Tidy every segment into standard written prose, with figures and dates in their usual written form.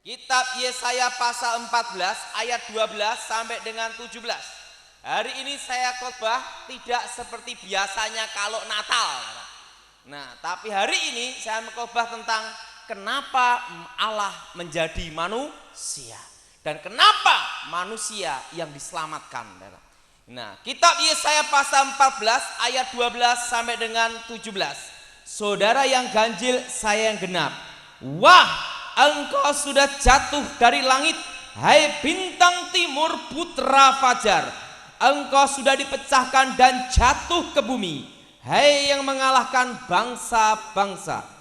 Kitab Yesaya pasal 14 ayat 12 sampai dengan 17. Hari ini saya khotbah tidak seperti biasanya kalau Natal. Nah, tapi hari ini saya khotbah tentang kenapa Allah menjadi manusia dan kenapa manusia yang diselamatkan. Nah, kitab Yesaya pasal 14 ayat 12 sampai dengan 17. Saudara yang ganjil, saya yang genap. Wah, engkau sudah jatuh dari langit, hai bintang timur putra fajar. Engkau sudah dipecahkan dan jatuh ke bumi, hai yang mengalahkan bangsa-bangsa.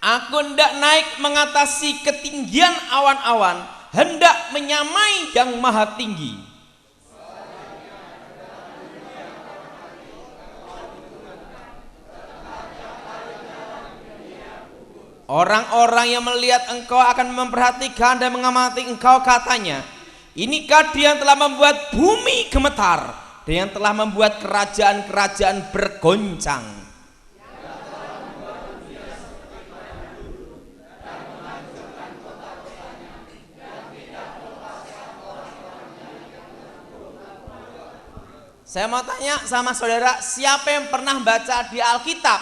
Aku hendak naik mengatasi ketinggian awan-awan, hendak menyamai yang maha tinggi. Orang-orang yang melihat engkau akan memperhatikan dan mengamati engkau, katanya, inikah dia yang telah membuat bumi gemetar, dia yang telah membuat kerajaan-kerajaan bergoncang. Saya mau tanya sama saudara, siapa yang pernah baca di Alkitab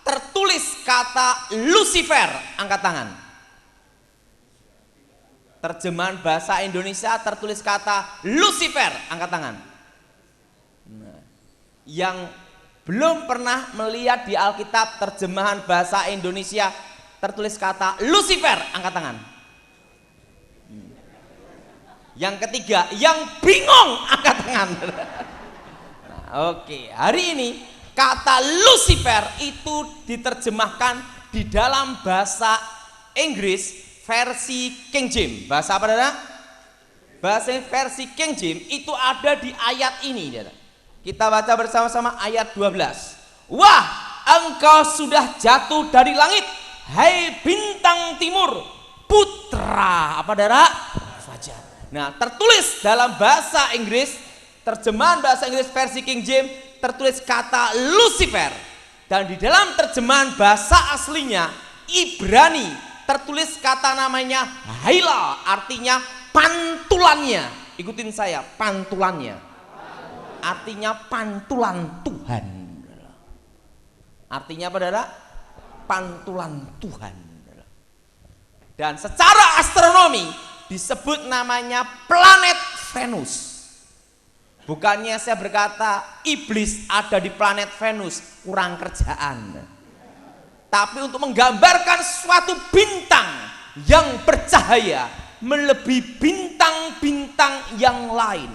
tertulis kata Lucifer? Angkat tangan. Terjemahan bahasa Indonesia tertulis kata Lucifer, angkat tangan. Nah, yang belum pernah melihat di Alkitab terjemahan bahasa Indonesia tertulis kata Lucifer, angkat tangan. Yang ketiga, yang bingung, angkat tangan. Oke, hari ini kata Lucifer itu diterjemahkan di dalam bahasa Inggris versi King James. Bahasa apa, Saudara? Bahasa versi King James itu ada di ayat ini, Saudara. Kita baca bersama-sama ayat 12. Wah, engkau sudah jatuh dari langit, hai bintang timur, putra apa, Saudara? Fajar. Nah, tertulis dalam bahasa Inggris, terjemahan bahasa Inggris versi King James tertulis kata Lucifer, dan di dalam terjemahan bahasa aslinya Ibrani tertulis kata namanya Haila, artinya pantulannya. Ikutin saya, pantulannya. Artinya pantulan Tuhan. Artinya apa, Saudara? Pantulan Tuhan. Dan secara astronomi disebut namanya planet Venus. Bukannya saya berkata iblis ada di planet Venus, kurang kerjaan. Tapi untuk menggambarkan suatu bintang yang bercahaya melebihi bintang-bintang yang lain.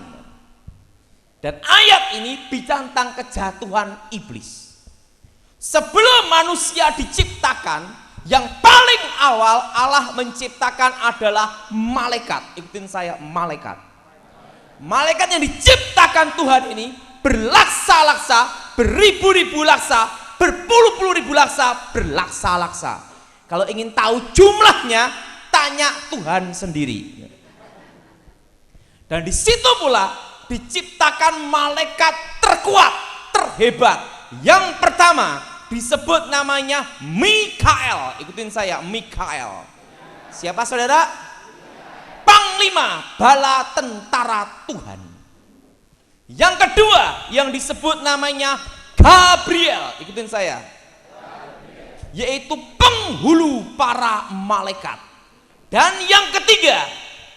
Dan ayat ini bicara tentang kejatuhan iblis. Sebelum manusia diciptakan, yang paling awal Allah menciptakan adalah malaikat. Ikutin saya, malaikat. Malaikat yang diciptakan Tuhan ini berlaksa-laksa, beribu-ribu laksa, berpuluh-puluh ribu laksa, berlaksa-laksa. Kalau ingin tahu jumlahnya, tanya Tuhan sendiri. Dan di situ pula diciptakan malaikat terkuat, terhebat. Yang pertama disebut namanya Mikael. Ikutin saya, Mikael. Siapa, saudara? Panglima bala tentara Tuhan. Yang kedua yang disebut namanya Gabriel. Ikutin saya. Yaitu penghulu para malaikat. Dan yang ketiga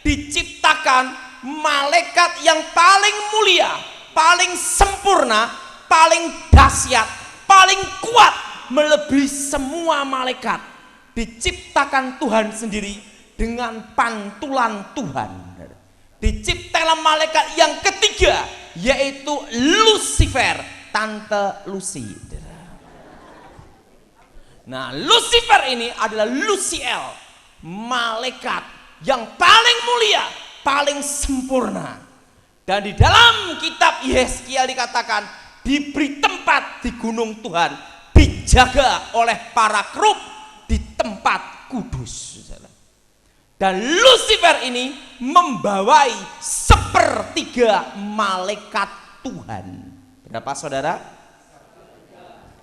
diciptakan malaikat yang paling mulia, paling sempurna, paling dahsyat, paling kuat melebihi semua malaikat. Diciptakan Tuhan sendiri dengan pantulan Tuhan. Diciptakan malaikat yang ketiga, yaitu Lucifer, Tante Lucy. Nah, Lucifer ini adalah Luciel, malaikat yang paling mulia, paling sempurna. Dan di dalam kitab Yeskiel dikatakan diberi tempat di gunung Tuhan, dijaga oleh para kerub di tempat kudus. saudara. Dan Lucifer ini membawai sepertiga malaikat Tuhan. Berapa saudara?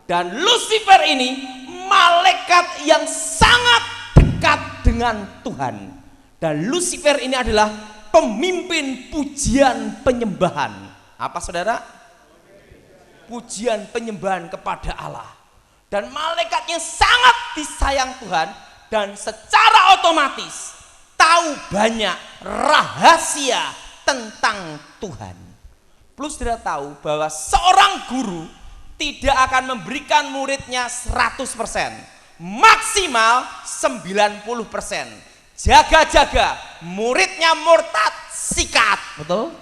Dan Lucifer ini malaikat yang sangat dekat dengan Tuhan. Dan Lucifer ini adalah pemimpin pujian penyembahan. Apa saudara? Pujian penyembahan kepada Allah. Dan malaikatnya sangat disayang Tuhan dan secara otomatis tahu banyak rahasia tentang Tuhan. Plus dia tahu bahwa seorang guru tidak akan memberikan muridnya 100%, maksimal 90%. Jaga-jaga, muridnya murtad, sikat. Betul?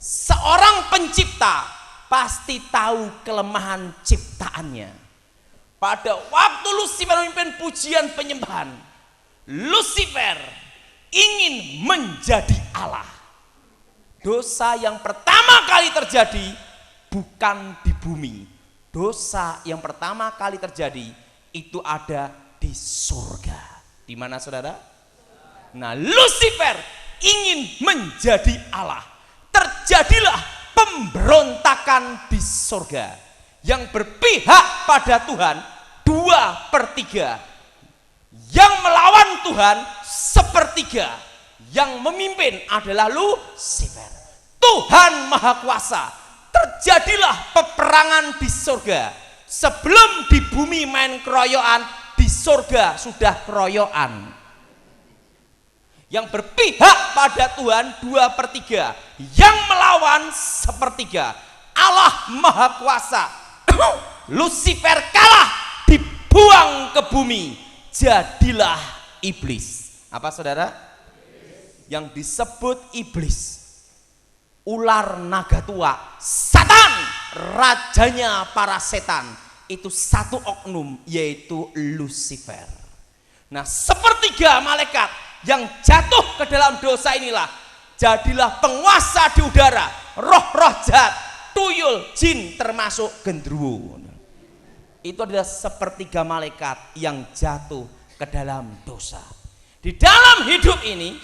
Seorang pencipta pasti tahu kelemahan ciptaannya. Pada waktu Lucifer memimpin pujian penyembahan, Lucifer ingin menjadi Allah. Dosa yang pertama kali terjadi bukan di bumi. Dosa yang pertama kali terjadi itu ada di surga. Di mana saudara? Nah, Lucifer ingin menjadi Allah. Terjadilah pemberontakan di surga yang berpihak pada Tuhan 2/3. Yang melawan Tuhan 1/3. Yang memimpin adalah Lucifer. Tuhan Maha Kuasa. Terjadilah peperangan di surga. Sebelum di bumi main keroyokan, di surga sudah keroyokan. Yang berpihak pada Tuhan 2/3. Yang melawan 1/3. Allah Maha Kuasa. Lucifer kalah, dibuang ke bumi. Jadilah iblis. Apa saudara? Yang disebut iblis, ular naga tua, Satan, rajanya para setan, itu satu oknum, yaitu Lucifer. Nah, 1/3 malaikat yang jatuh ke dalam dosa inilah jadilah penguasa di udara, roh-roh jahat, tuyul, jin, termasuk gendruwo. Itu adalah 1/3 malaikat yang jatuh ke dalam dosa. Di dalam hidup ini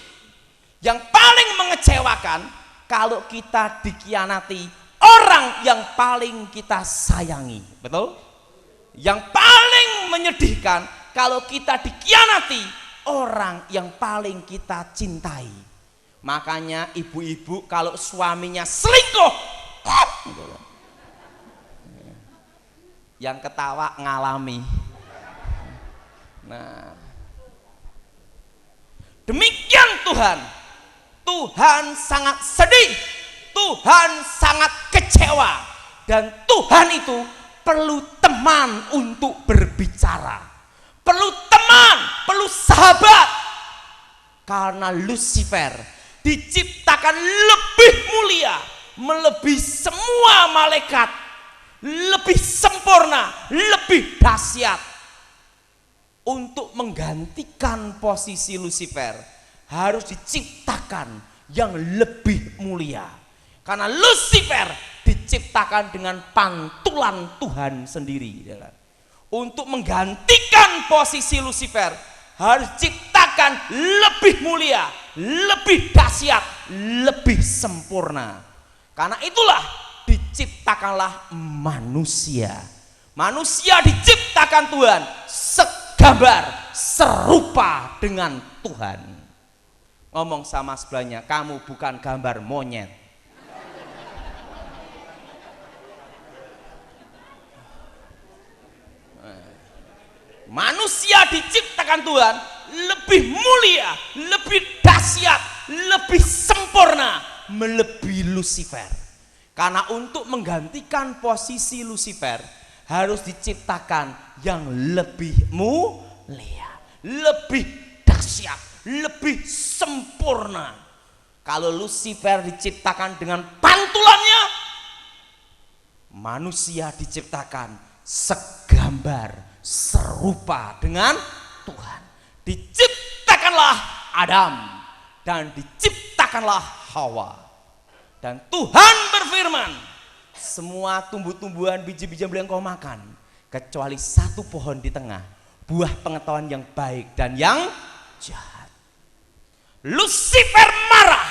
yang paling mengecewakan kalau kita dikhianati orang yang paling kita sayangi. Betul? Yang paling menyedihkan kalau kita dikhianati orang yang paling kita cintai. Makanya ibu-ibu kalau suaminya selingkuh, yang ketawa ngalami. Nah, demikian Tuhan. Tuhan sangat sedih, Tuhan sangat kecewa, dan Tuhan itu perlu teman untuk berbicara, perlu teman, perlu sahabat. Karena Lucifer diciptakan lebih mulia, melebihi semua malaikat, lebih sempurna, lebih dahsyat. Untuk menggantikan posisi Lucifer harus diciptakan yang lebih mulia. Karena Lucifer diciptakan dengan pantulan Tuhan sendiri. Untuk menggantikan posisi Lucifer harus diciptakan lebih mulia, lebih dahsyat, lebih sempurna. Karena itulah diciptakanlah manusia. Manusia diciptakan Tuhan segambar, serupa dengan Tuhan. Ngomong sama sebelahnya, kamu bukan gambar monyet. Manusia diciptakan Tuhan lebih mulia, lebih dahsyat, lebih sempurna, melebihi Lucifer. Karena untuk menggantikan posisi Lucifer harus diciptakan yang lebih mulia, lebih dahsyat, lebih sempurna. Kalau Lucifer diciptakan dengan pantulannya, manusia diciptakan segambar, serupa dengan Tuhan. Diciptakanlah Adam dan diciptakanlah Hawa. Dan Tuhan berfirman, semua tumbuh-tumbuhan, biji-bijian boleh engkau makan, kecuali satu pohon di tengah. buah pengetahuan yang baik dan yang jahat. Lucifer marah.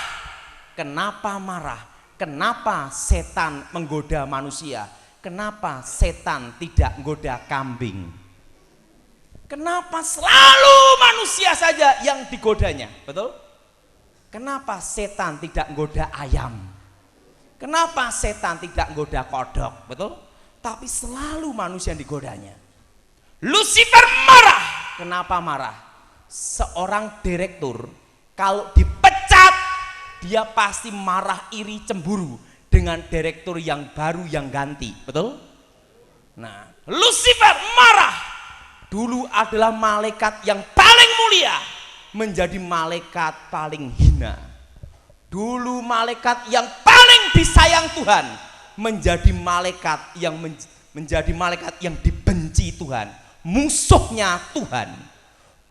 Kenapa marah? Kenapa setan menggoda manusia? Kenapa setan tidak menggoda kambing? Kenapa selalu manusia saja yang digodanya? Betul? Kenapa setan tidak menggoda ayam? Kenapa setan tidak menggoda kodok? Betul? Tapi selalu manusia yang digodanya. Lucifer marah. Kenapa marah? Seorang direktur kalau dipecat, dia pasti marah, iri, cemburu dengan direktur yang baru yang ganti. Betul? Nah, Lucifer marah. Dulu adalah malaikat yang paling mulia menjadi malaikat paling hina. Dulu malaikat yang paling disayang Tuhan menjadi malaikat yang dibenci Tuhan, musuhnya Tuhan.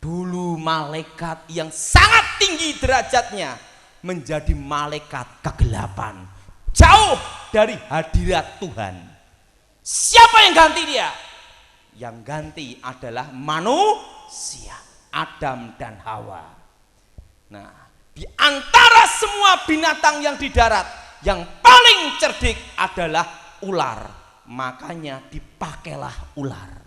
Dulu malaikat yang sangat tinggi derajatnya menjadi malaikat kegelapan, jauh dari hadirat Tuhan. Siapa yang ganti dia? Yang ganti adalah manusia, Adam dan Hawa. Nah, di antara semua binatang yang di darat, yang paling cerdik adalah ular. Makanya dipakailah ular.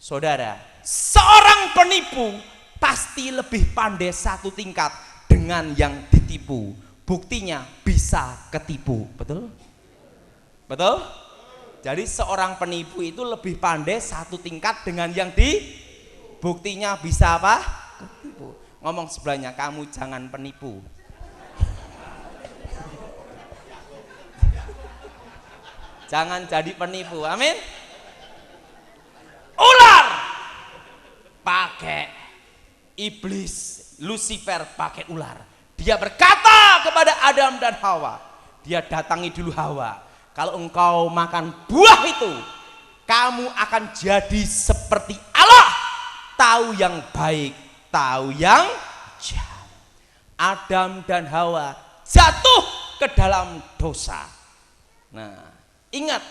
Saudara, seorang penipu pasti lebih pandai satu tingkat dengan yang ditipu. Buktinya bisa ketipu. Betul? Betul? Jadi seorang penipu itu lebih pandai satu tingkat dengan yang buktinya bisa apa? Ketipu. Ngomong sebelahnya, kamu jangan penipu. Jangan jadi penipu. Amin. Ular pakai iblis, Lucifer pakai ular. Dia berkata kepada Adam dan Hawa. Dia datangi dulu Hawa. Kalau engkau makan buah itu, kamu akan jadi seperti Allah, tahu yang baik, tahu yang jahat. Adam dan Hawa jatuh ke dalam dosa. Nah, ingat,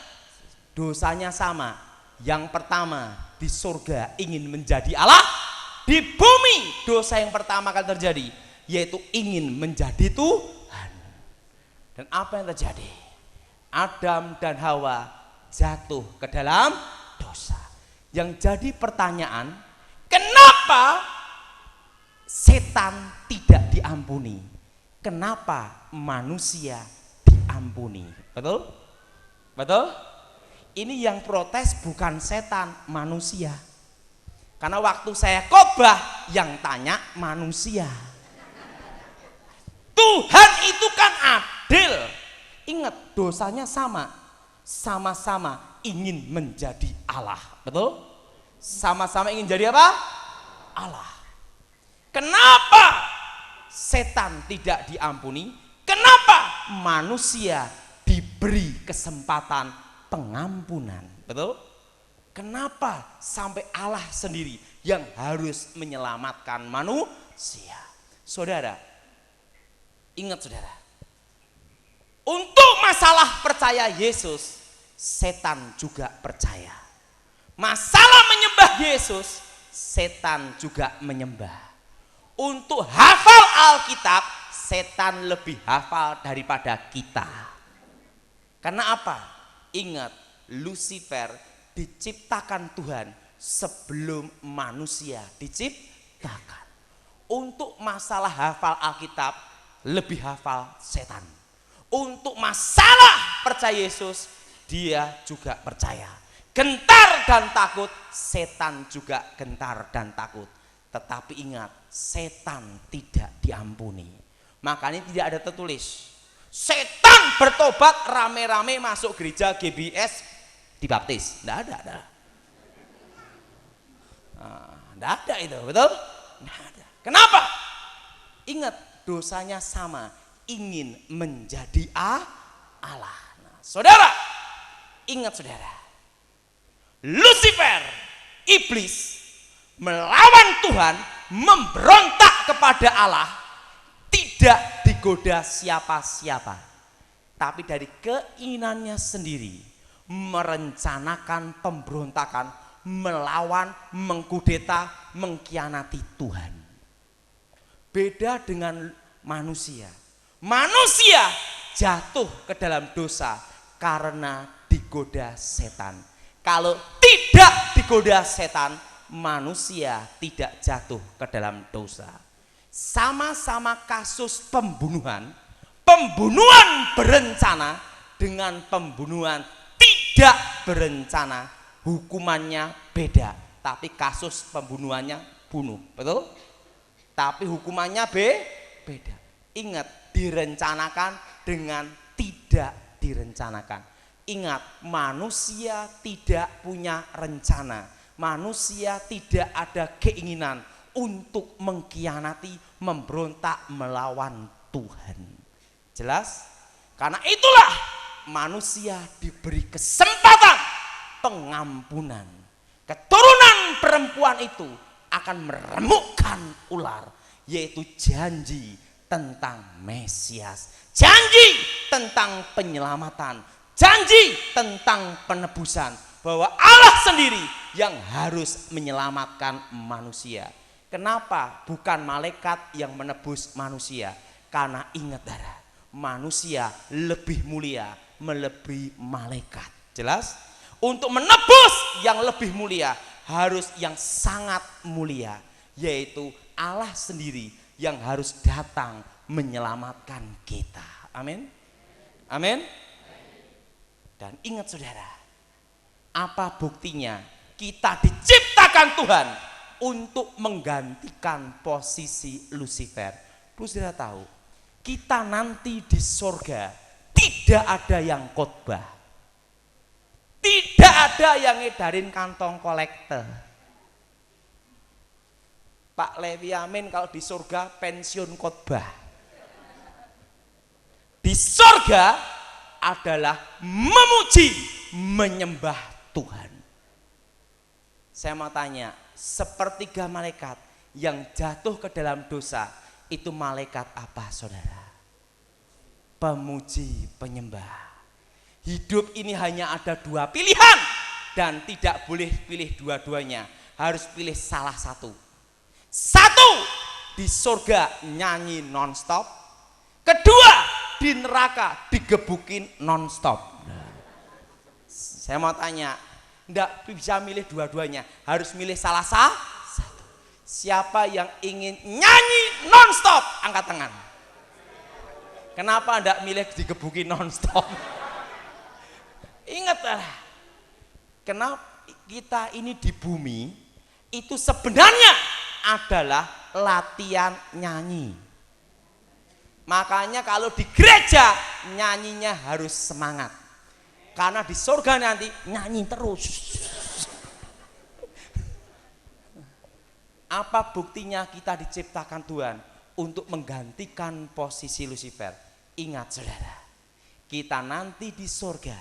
dosanya sama. Yang pertama di surga ingin menjadi Allah, di bumi dosa yang pertama kali terjadi yaitu ingin menjadi Tuhan. Dan apa yang terjadi? Adam dan Hawa jatuh ke dalam dosa. Yang jadi pertanyaan, kenapa setan tidak diampuni? Kenapa manusia diampuni? Betul? Betul? Ini yang protes bukan setan, manusia. Karena waktu saya khotbah yang tanya manusia. Tuhan itu kan adil. Ingat, dosanya sama. Sama-sama ingin menjadi Allah. Betul? Sama-sama ingin jadi apa? Allah. Kenapa setan tidak diampuni? Kenapa manusia diberi kesempatan pengampunan? Betul? Kenapa sampai Allah sendiri yang harus menyelamatkan manusia? Saudara, ingat saudara, untuk masalah percaya Yesus, setan juga percaya. Masalah menyembah Yesus, setan juga menyembah. Untuk hafal Alkitab, setan lebih hafal daripada kita. Karena apa? Ingat, Lucifer diciptakan Tuhan sebelum manusia diciptakan. Untuk masalah hafal Alkitab, lebih hafal setan. Untuk masalah percaya Yesus, dia juga percaya. Gentar dan takut, setan juga gentar dan takut. Tetapi ingat, setan tidak diampuni. Makanya tidak ada tertulis setan bertobat rame-rame masuk gereja GBS dibaptis. Tidak ada. Tidak ada itu, betul? Tidak ada. Kenapa? Ingat, dosanya sama, ingin menjadi Allah. Nah, saudara, ingat saudara, Lucifer, iblis, melawan Tuhan, memberontak kepada Allah, tidak digoda siapa-siapa, tapi dari keinginannya sendiri merencanakan pemberontakan melawan, mengkudeta, mengkhianati Tuhan. Beda dengan manusia. Manusia jatuh ke dalam dosa karena digoda setan. Kalau tidak digoda setan, manusia tidak jatuh ke dalam dosa. Sama-sama kasus pembunuhan berencana dengan pembunuhan tidak berencana, hukumannya beda. Tapi kasus pembunuhannya bunuh, betul? Tapi hukumannya beda. Ingat, direncanakan dengan tidak direncanakan. Ingat, manusia tidak punya rencana. Manusia tidak ada keinginan untuk mengkhianati, memberontak melawan Tuhan. Jelas? Karena itulah manusia diberi kesempatan pengampunan. Keturunan perempuan itu akan meremukkan ular, yaitu janji tentang Mesias, janji tentang penyelamatan, janji tentang penebusan, bahwa Allah sendiri yang harus menyelamatkan manusia. Kenapa bukan malaikat yang menebus manusia? Karena ingat saudara, manusia lebih mulia melebihi malaikat. Jelas? Untuk menebus yang lebih mulia harus yang sangat mulia, yaitu Allah sendiri yang harus datang menyelamatkan kita. Amin. Amin. Dan ingat saudara, apa buktinya kita diciptakan Tuhan untuk menggantikan posisi Lucifer? Saudara tahu, kita nanti di sorga tidak ada yang khotbah, tidak ada yang ngedarin kantong kolektor. Pak Lewi Amin kalau di sorga pensiun khotbah. Di sorga adalah memuji, menyembah Tuhan. Saya mau tanya, sepertiga malaikat yang jatuh ke dalam dosa itu malaikat apa saudara? Pemuji, penyembah. Hidup ini hanya ada dua pilihan dan tidak boleh pilih dua-duanya, harus pilih salah satu. Satu, di surga nyanyi nonstop. Kedua, di neraka digebukin nonstop. Saya mau tanya, enggak bisa milih dua-duanya, harus milih salah satu. Siapa yang ingin nyanyi nonstop, angkat tangan. Kenapa enggak milih digebukin nonstop? Ingatlah, kenapa kita ini di bumi itu sebenarnya adalah latihan nyanyi. Makanya kalau di gereja nyanyinya harus semangat, karena di surga nanti nyanyi terus. Apa buktinya kita diciptakan Tuhan untuk menggantikan posisi Lucifer? Ingat saudara, kita nanti di surga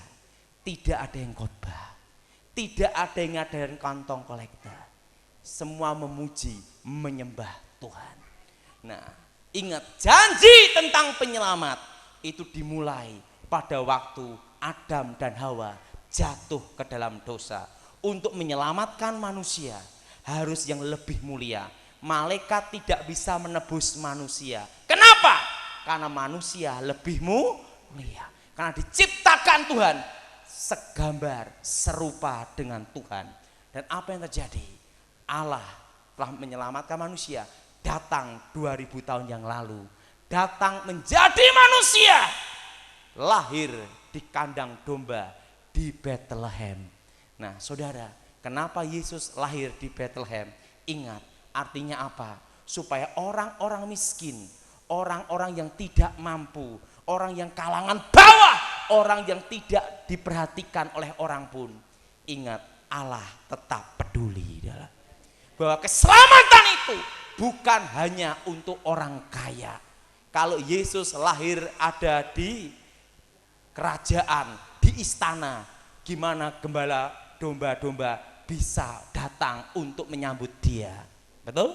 tidak ada yang khotbah, tidak ada yang ngadain kantong kolektor. Semua memuji, menyembah Tuhan. Nah, ingat, janji tentang penyelamat itu dimulai pada waktu Adam dan Hawa jatuh ke dalam dosa. Untuk menyelamatkan manusia harus yang lebih mulia. Malaikat tidak bisa menebus manusia. Kenapa? Karena manusia lebih mulia. Karena diciptakan Tuhan segambar, serupa dengan Tuhan. Dan apa yang terjadi? Allah telah menyelamatkan manusia, datang 2000 tahun yang lalu, datang menjadi manusia, lahir di kandang domba di Bethlehem. Nah saudara, kenapa Yesus lahir di Bethlehem? Ingat, artinya apa? Supaya orang-orang miskin, orang-orang yang tidak mampu, orang yang kalangan bawah, orang yang tidak diperhatikan oleh orang pun, ingat, Allah tetap peduli bahwa keselamatan itu bukan hanya untuk orang kaya. Kalau Yesus lahir ada di kerajaan, di istana, gimana gembala domba-domba bisa datang untuk menyambut dia? Betul?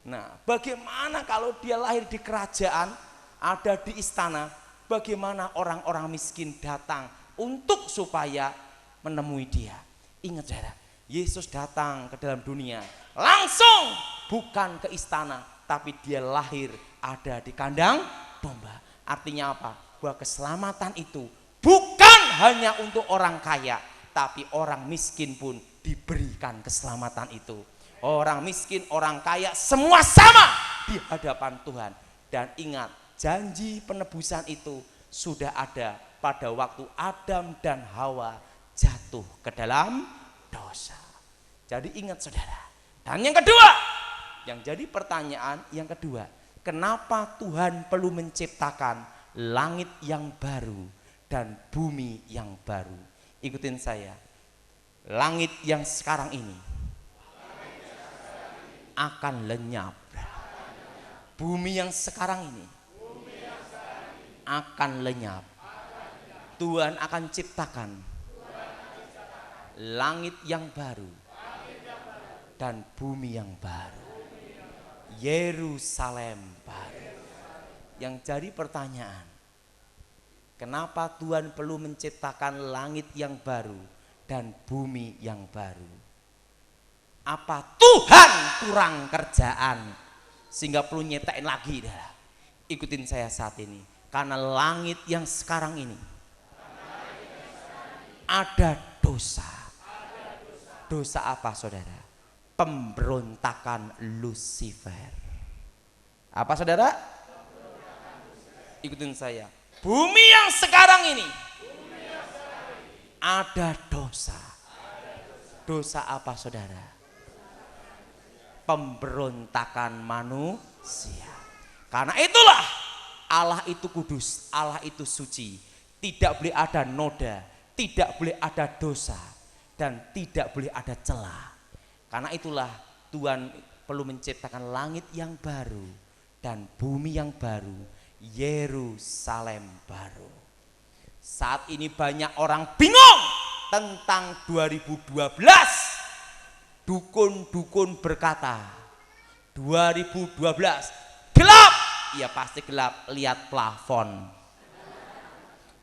Nah, bagaimana kalau dia lahir di kerajaan, ada di istana, bagaimana orang-orang miskin datang untuk supaya menemui dia? Ingat saudara, Yesus datang ke dalam dunia langsung, bukan ke istana, tapi dia lahir ada di kandang domba. Artinya apa? Bahwa keselamatan itu bukan hanya untuk orang kaya, tapi orang miskin pun diberikan keselamatan itu. Orang miskin, orang kaya, semua sama di hadapan Tuhan. Dan ingat, janji penebusan itu sudah ada pada waktu Adam dan Hawa jatuh ke dalam dosa. Jadi ingat saudara. Dan yang kedua, yang jadi pertanyaan yang kedua, kenapa Tuhan perlu menciptakan langit yang baru dan bumi yang baru? Ikutin saya. Langit yang sekarang ini akan lenyap. Bumi yang sekarang ini akan lenyap. Tuhan akan ciptakan langit yang baru dan bumi yang baru, Yerusalem baru. Yang jadi pertanyaan, kenapa Tuhan perlu menciptakan langit yang baru dan bumi yang baru? Apa Tuhan kurang kerjaan sehingga perlu nyetain lagi? Ikutin saya saat ini. Karena langit yang sekarang ini ada dosa. Dosa apa saudara? Pemberontakan Lucifer. Apa saudara? Ikutin saya. Bumi yang sekarang ini ada dosa. Dosa apa saudara? Pemberontakan manusia. Karena itulah Allah itu kudus, Allah itu suci. Tidak boleh ada noda, tidak boleh ada dosa, dan tidak boleh ada celah. Karena itulah Tuhan perlu menciptakan langit yang baru dan bumi yang baru, Yerusalem baru. Saat ini banyak orang bingung tentang 2012. Dukun-dukun berkata 2012 gelap. Ya pasti gelap, lihat plafon.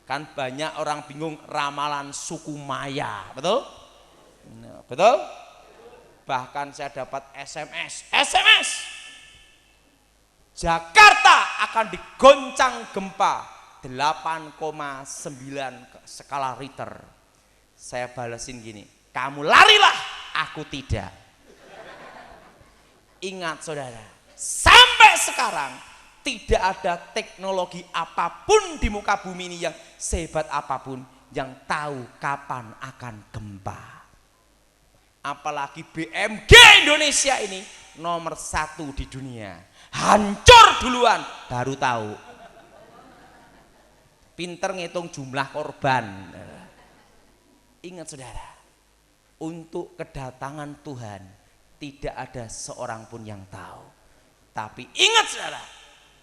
Kan banyak orang bingung ramalan suku Maya, betul? Nah, betul? Bahkan saya dapat SMS Jakarta akan digoncang gempa 8,9 skala Richter. Saya balesin gini, kamu larilah, aku tidak. Ingat saudara, sampai sekarang tidak ada teknologi apapun di muka bumi ini yang sehebat apapun yang tahu kapan akan gempa. Apalagi BMG Indonesia ini nomor 1 di dunia, hancur duluan baru tahu. Pinter ngitung jumlah korban. Ingat saudara, untuk kedatangan Tuhan tidak ada seorang pun yang tahu. Tapi ingat saudara,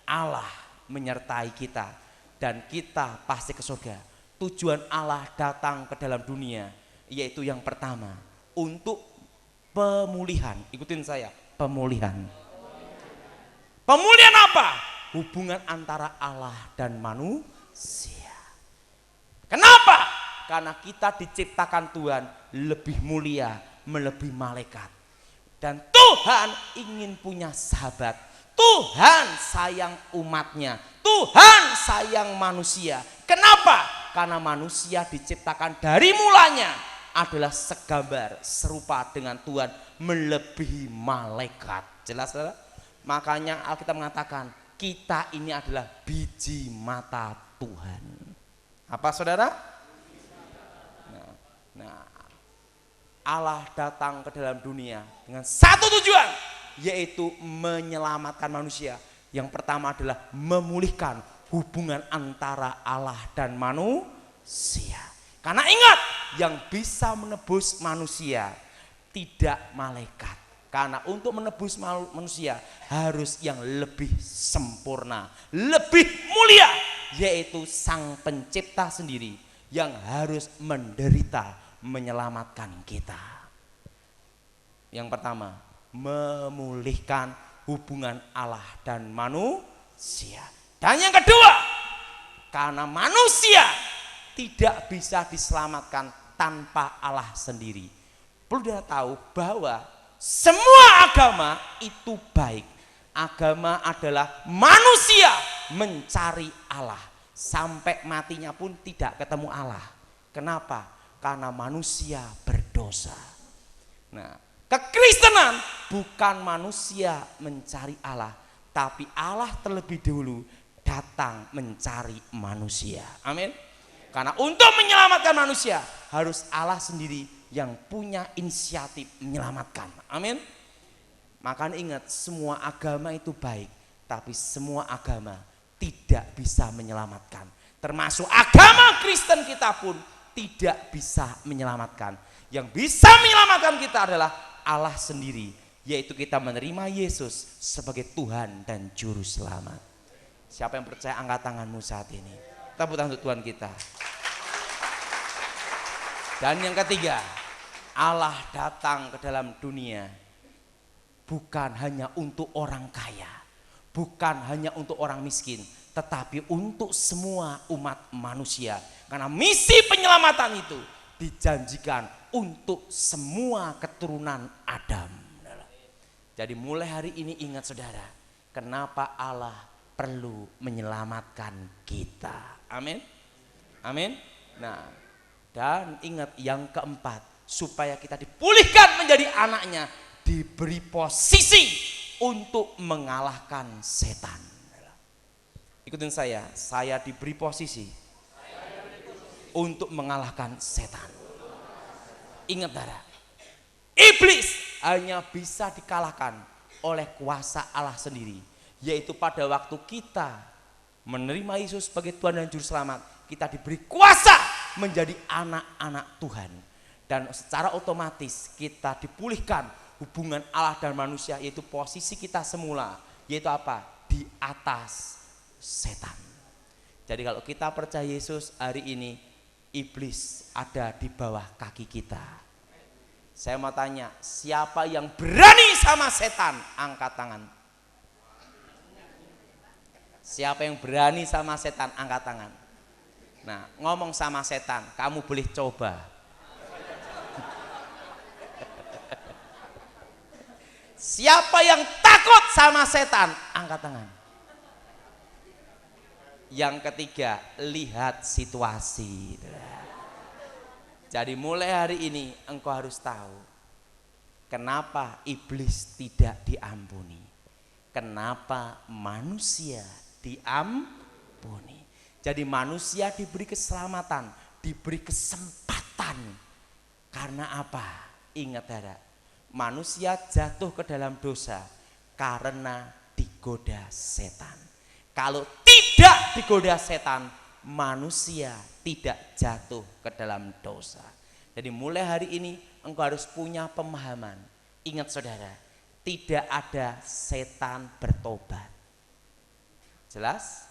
Allah menyertai kita dan kita pasti ke surga. Tujuan Allah datang ke dalam dunia yaitu yang pertama, untuk pemulihan. Ikutin saya, pemulihan. Pemulihan apa? Hubungan antara Allah dan manusia. Kenapa? Karena kita diciptakan Tuhan lebih mulia, melebihi malaikat. Dan Tuhan ingin punya sahabat. Tuhan sayang umatnya. Tuhan sayang manusia. Kenapa? Karena manusia diciptakan dari mulanya adalah segambar, serupa dengan Tuhan, melebihi malaikat. Jelas saudara? Makanya Alkitab mengatakan kita ini adalah biji mata Tuhan. Apa saudara? Nah, Allah datang ke dalam dunia dengan satu tujuan, yaitu menyelamatkan manusia. Yang pertama adalah memulihkan hubungan antara Allah dan manusia. Karena ingat, yang bisa menebus manusia tidak malaikat. Karena untuk menebus manusia harus yang lebih sempurna, lebih mulia, yaitu Sang Pencipta sendiri yang harus menderita menyelamatkan kita. Yang pertama, memulihkan hubungan Allah dan manusia. Dan yang kedua, karena manusia tidak bisa diselamatkan tanpa Allah sendiri. Perlu dia tahu bahwa semua agama itu baik. Agama adalah manusia mencari Allah. Sampai matinya pun tidak ketemu Allah. Kenapa? Karena manusia berdosa. Nah, kekristenan bukan manusia mencari Allah, tapi Allah terlebih dulu datang mencari manusia. Amin. Karena untuk menyelamatkan manusia harus Allah sendiri yang punya inisiatif menyelamatkan. Amin. Makanya ingat, semua agama itu baik, tapi semua agama tidak bisa menyelamatkan. Termasuk agama Kristen kita pun tidak bisa menyelamatkan. Yang bisa menyelamatkan kita adalah Allah sendiri, yaitu kita menerima Yesus sebagai Tuhan dan Juru Selamat. Siapa yang percaya angkat tanganmu saat ini. Tepuk tangan untuk Tuhan kita. Dan yang ketiga, Allah datang ke dalam dunia bukan hanya untuk orang kaya, bukan hanya untuk orang miskin, tetapi untuk semua umat manusia. Karena misi penyelamatan itu dijanjikan untuk semua keturunan Adam. Jadi mulai hari ini ingat saudara, kenapa Allah perlu menyelamatkan kita. Amin. Amin. Nah, dan ingat yang keempat, supaya kita dipulihkan menjadi anaknya, diberi posisi untuk mengalahkan setan. Ikutin saya diberi posisi untuk mengalahkan setan. Ingat saudara, iblis hanya bisa dikalahkan oleh kuasa Allah sendiri, yaitu pada waktu kita menerima Yesus sebagai Tuhan dan Juru Selamat, kita diberi kuasa menjadi anak-anak Tuhan. Dan secara otomatis kita dipulihkan hubungan Allah dan manusia, yaitu posisi kita semula, yaitu apa? Di atas setan. Jadi kalau kita percaya Yesus hari ini, iblis ada di bawah kaki kita. Saya mau tanya, siapa yang berani sama setan? Angkat tangan. Siapa yang berani sama setan? Angkat tangan. Nah, ngomong sama setan, kamu boleh coba. Siapa yang takut sama setan? Angkat tangan. Yang ketiga, lihat situasi. Jadi mulai hari ini engkau harus tahu kenapa iblis tidak diampuni, kenapa manusia diampuni. Jadi manusia diberi keselamatan, diberi kesempatan. Karena apa? Ingat saudara, manusia jatuh ke dalam dosa karena digoda setan. Kalau tidak digoda setan, manusia tidak jatuh ke dalam dosa. Jadi mulai hari ini engkau harus punya pemahaman. Ingat saudara, tidak ada setan bertobat. Jelas?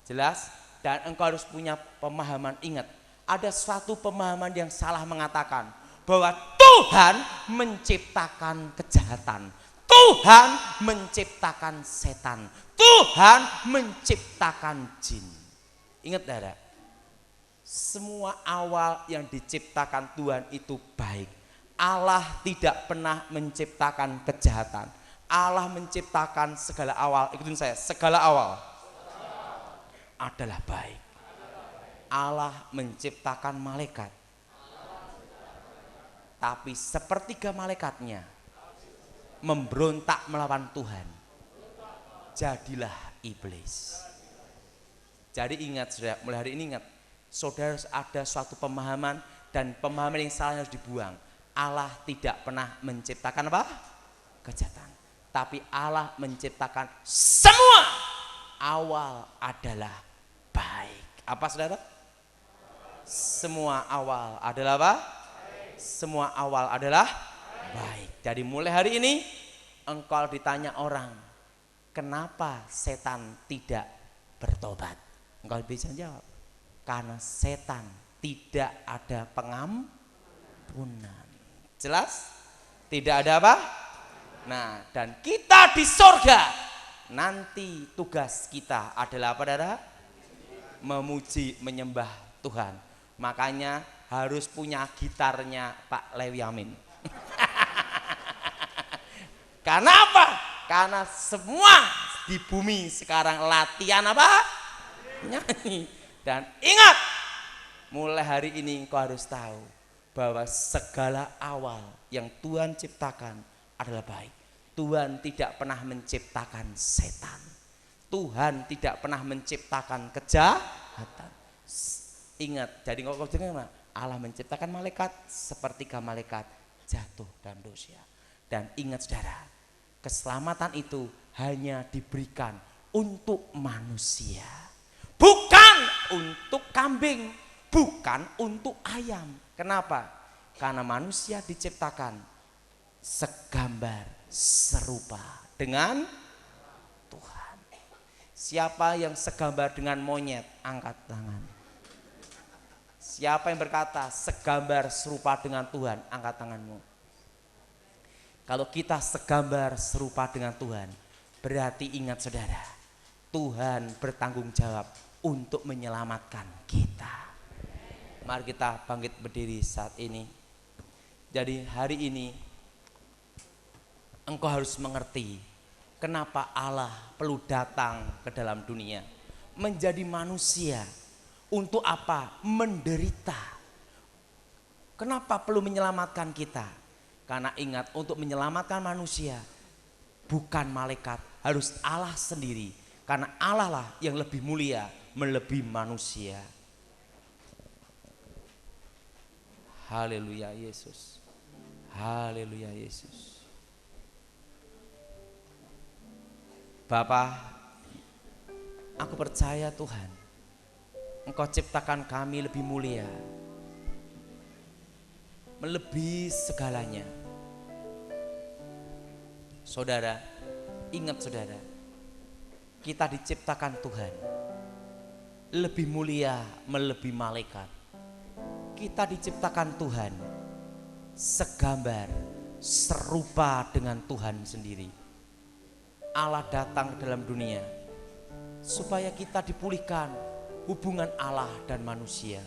Jelas? Dan engkau harus punya pemahaman. Ingat, ada suatu pemahaman yang salah mengatakan bahwa Tuhan menciptakan kejahatan, Tuhan menciptakan setan, Tuhan menciptakan jin. Ingat saudara, semua awal yang diciptakan Tuhan itu baik. Allah tidak pernah menciptakan kejahatan. Allah menciptakan segala awal. Ikutin saya, segala awal adalah baik. Allah menciptakan malaikat, tapi sepertiga malaikatnya memberontak melawan Tuhan. Jadilah iblis. Jadi ingat saudara, mulai hari ini ingat, saudara harus ada suatu pemahaman, dan pemahaman yang salah harus dibuang. Allah tidak pernah menciptakan apa? Kejahatan. Tapi Allah menciptakan semua awal adalah baik. Apa saudara? Semua awal adalah apa? Semua awal adalah baik. Jadi mulai hari ini engkau ditanya orang, kenapa setan tidak bertobat? Engkau bisa jawab, karena setan tidak ada pengampunan. Jelas? Tidak ada apa? Nah, dan kita di sorga, nanti tugas kita adalah apa saudara? Memuji, menyembah Tuhan. Makanya harus punya gitarnya Pak Lewi Amin. Karena apa? Karena semua di bumi sekarang latihan apa? Nyanyi. Dan ingat, mulai hari ini kau harus tahu bahwa segala awal yang Tuhan ciptakan adalah baik. Tuhan tidak pernah menciptakan setan. Tuhan tidak pernah menciptakan kejahatan. Ingat, jadi kau dengar, Allah menciptakan malaikat sepertiga malaikat jatuh dalam dosa. Dan ingat saudara, keselamatan itu hanya diberikan untuk manusia, bukan untuk kambing, bukan untuk ayam. Kenapa? Karena manusia diciptakan segambar serupa dengan Tuhan. Siapa yang segambar dengan monyet, angkat tangan. Siapa yang berkata segambar serupa dengan Tuhan, angkat tanganmu. Kalau kita segambar serupa dengan Tuhan, berarti ingat saudara, Tuhan bertanggung jawab untuk menyelamatkan kita. Mari kita bangkit berdiri saat ini. Jadi hari ini engkau harus mengerti kenapa Allah perlu datang ke dalam dunia, menjadi manusia. Untuk apa? Menderita. Kenapa perlu menyelamatkan kita? Karena ingat, untuk menyelamatkan manusia bukan malaikat, harus Allah sendiri. Karena Allah lah yang lebih mulia melebihi manusia. Haleluya Yesus. Haleluya Yesus. Bapa, aku percaya Tuhan, Engkau ciptakan kami lebih mulia, melebihi segalanya. Saudara, ingat saudara, kita diciptakan Tuhan lebih mulia melebihi malaikat. Kita diciptakan Tuhan segambar serupa dengan Tuhan sendiri. Allah datang ke dalam dunia supaya kita dipulihkan hubungan Allah dan manusia,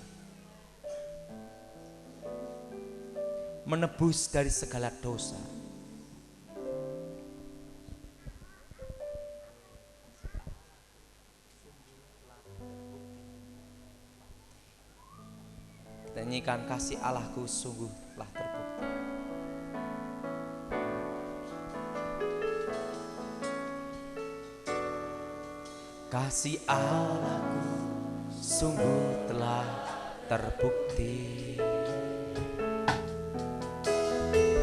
menebus dari segala dosa. Kita nyanyikan kasih Allahku sungguh telah terbukti. Kasih Allahku sungguh telah terbukti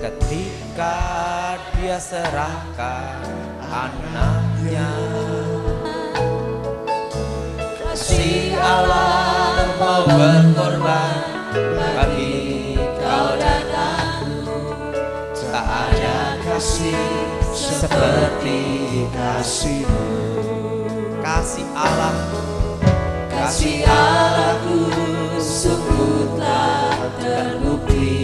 ketika Dia serahkan anaknya. Kasih Allah mau berkorban bagi kau dan aku. Tak ada kasih seperti kasih-Mu. Kasih Allah, kasih Allahku sungguh telah terbukti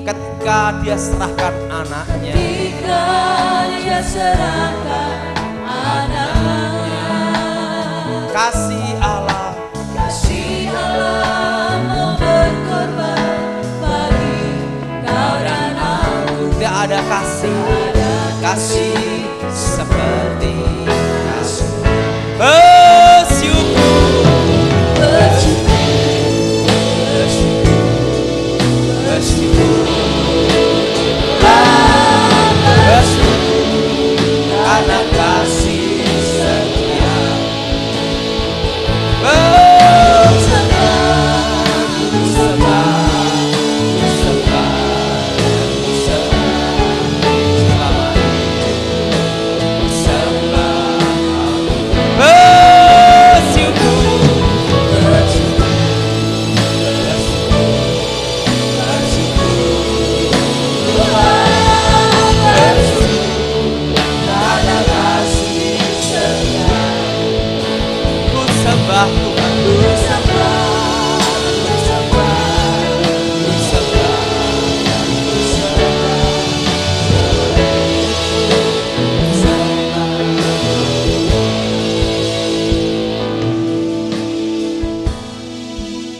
ketika Dia serahkan anaknya. Ketika Dia serahkan anaknya. Kasih Allah mau berkorban bagi kau dan aku. Tidak ada kasih seperti kasih. Karena kasih setia.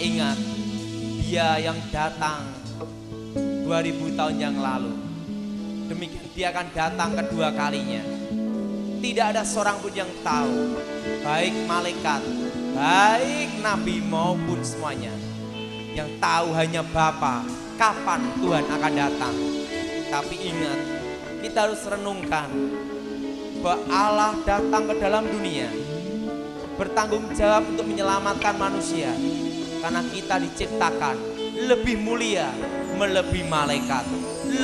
Ingat, Dia yang datang 2000 2000 tahun yang lalu. Demikian dia akan datang kedua kalinya. Tidak ada seorang pun yang tahu, baik malaikat, baik nabi maupun semuanya. Yang tahu hanya Bapa, kapan Tuhan akan datang. Tapi ingat, kita harus renungkan bahwa Allah datang ke dalam dunia, bertanggung jawab untuk menyelamatkan manusia. Karena kita diciptakan lebih mulia, melebihi malaikat,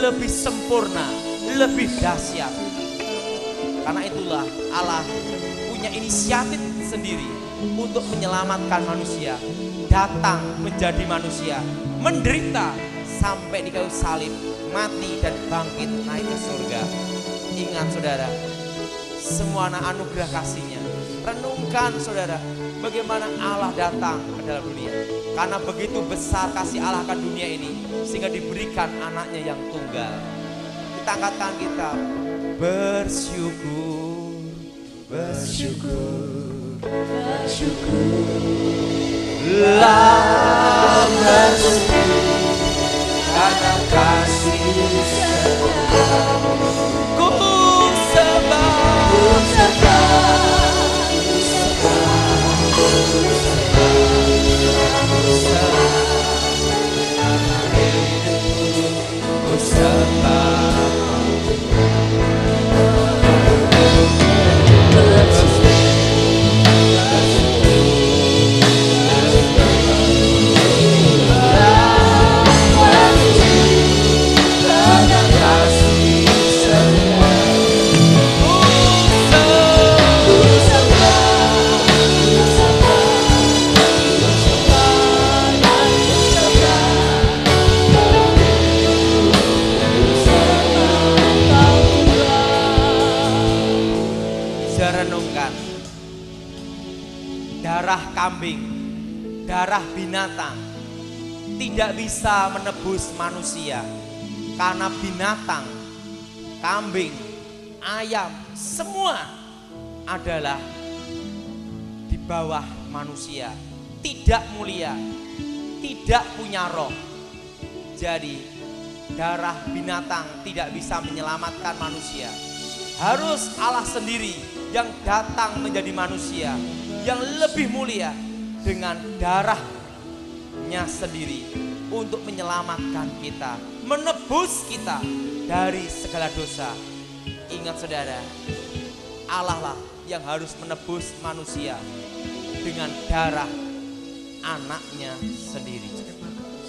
lebih sempurna, lebih dahsyat. Karena itulah Allah punya inisiatif sendiri untuk menyelamatkan manusia, datang menjadi manusia, menderita sampai di kayu salib, mati dan bangkit naik ke surga. Ingat saudara, semua anugerah kasih-Nya. Renungkan saudara, bagaimana Allah datang ke dalam dunia. Karena begitu besar kasih Allah akan dunia ini, sehingga diberikan anaknya yang tunggal. Kita angkat tangan kita, bersyukur, bersyukur, bersyukurlah, bersyukur karena kasih setiamu. Ku sembah, ku sembah, ku sembah, ku sembah, ku sembah. Renungkan, darah kambing, darah binatang tidak bisa menebus manusia. Karena binatang, kambing, ayam, semua adalah di bawah manusia, tidak mulia, tidak punya roh. Jadi darah binatang tidak bisa menyelamatkan manusia. Harus Allah sendiri yang datang menjadi manusia yang lebih mulia dengan darahnya sendiri untuk menyelamatkan kita, menebus kita dari segala dosa. Ingat saudara, Allah lah yang harus menebus manusia dengan darah anaknya sendiri.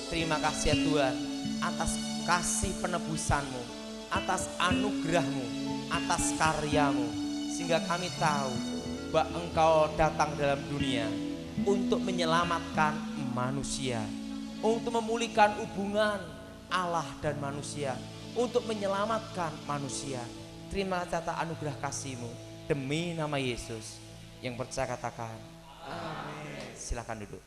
Terima kasih ya Tuhan atas kasih penebusan-Mu, atas anugerah-Mu, atas karya-Mu, sehingga kami tahu bahwa Engkau datang dalam dunia untuk menyelamatkan manusia, untuk memulihkan hubungan Allah dan manusia, untuk menyelamatkan manusia. Terima kasih atas anugerah kasih-Mu, demi nama Yesus. Yang percaya katakan amin. Silakan duduk.